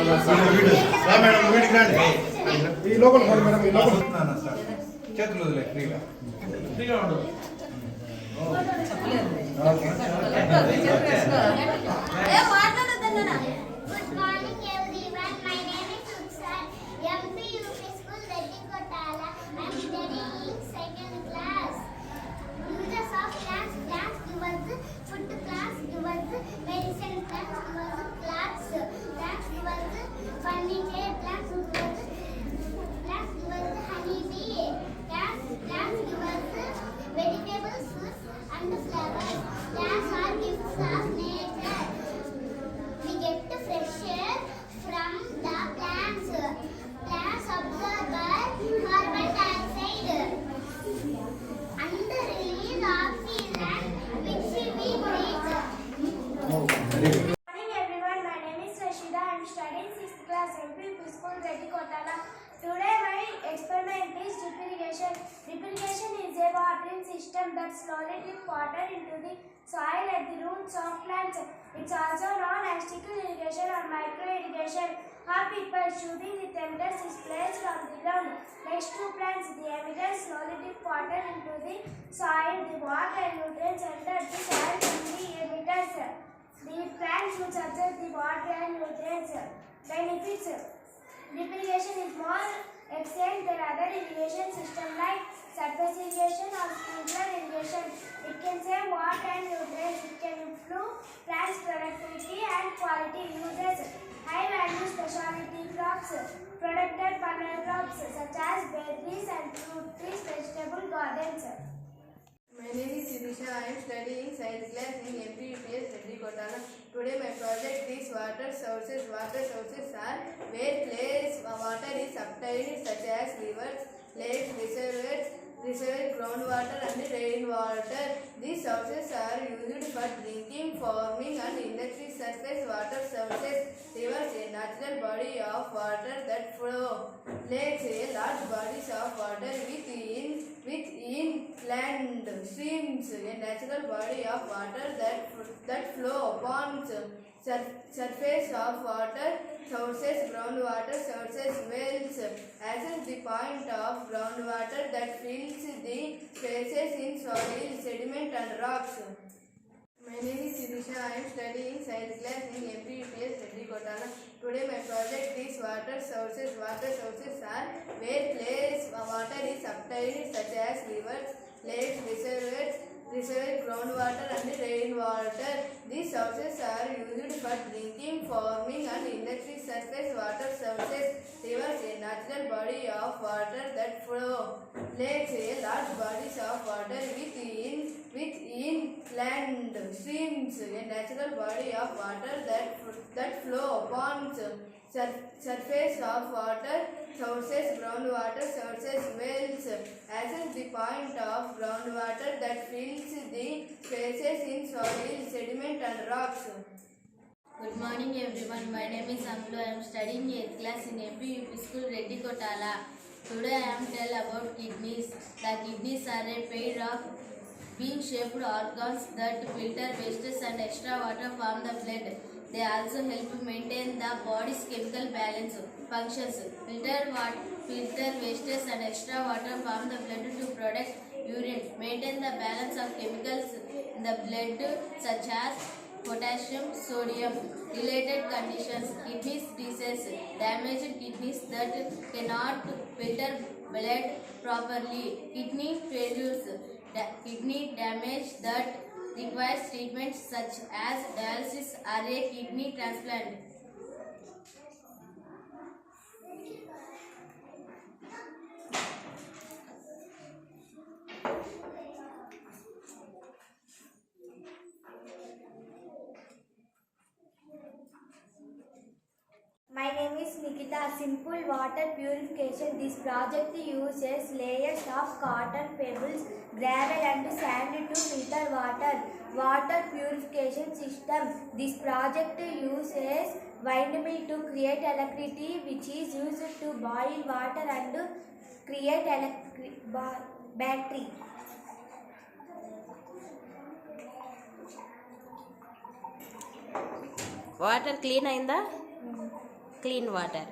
ఈ లోపల మేడం ఈ లోపల చేతులు వదిలే ఫ్రీగా ఫ్రీగా ఉండు okay Today my experiment is drip irrigation. Drip irrigation is a watering system that slowly drips water into the soil at the roots of plants. It's also known as trickle irrigation or micro irrigation. Half people shooting with emitters is placed on the ground next to plants. The emitters slowly dip water into the soil. The water and nutrients enter the soil from the emitters. The plants should absorb the water and nutrients. Benefits: drip irrigation is more efficient than other irrigation systems like surface irrigation or sprinkler irrigation. It can save water and nutrients. It can improve plants' productivity and quality. Uses: high value specialty crops, protected perennial crops such as berries and fruit trees, vegetable gardens. My name is Sirisha. I am studying science class in MPUPS Reddy-Kotala. Today my project is water sources. Water sources are where place water is obtained such as rivers, lakes, reservoirs, groundwater and rainwater. These sources are used for drinking, farming and industry. Surface water sources: rivers, a natural body of water that flow. Lakes, a large bodies of water with inland streams, a natural body of water that flow. Ponds, surface of water sources. Groundwater sources: wells, as the point of groundwater that fills the spaces in soil, sediment and rocks. My name is Sirisha. I am studying science class in MPUPS Reddy-Kotala. Today my project is water sources. Water sources are where place water is obtained such as rivers, lakes, reservoirs, groundwater and rainwater. These sources are used for drinking, farming and industry. Surface water sources: rivers, a natural body of water that flow. Lakes, a large bodies of water with inland streams, a natural body of water that flow. Ponds, surface of water sources. Groundwater sources: wells, as the point of groundwater that fills the spaces in soil, sediment and rocks. Good morning everyone. My name is Amlu. I am studying 8th class in MPUP school Reddy-Kotala. Today I am tell about kidneys. The kidneys are a pair of bean-shaped organs that filter wastes and extra water from the blood. They also help maintain the body's chemical balance functions. Filter wastes and extra water from the blood to produce urine. Maintain the balance of chemicals in the blood such as potassium, sodium. Related conditions: kidney disease, damaged kidneys that cannot filter blood properly. Kidney failures, kidney damage that requires treatment such as dialysis or a kidney transplant. My name is Nikita. Simple water purification. This project uses layers of cotton, pebbles, gravel and sand to filter water. Water purification system. This project uses windmill to create electricity, which is used to boil water and create battery. Water clean అయిందా? clean water.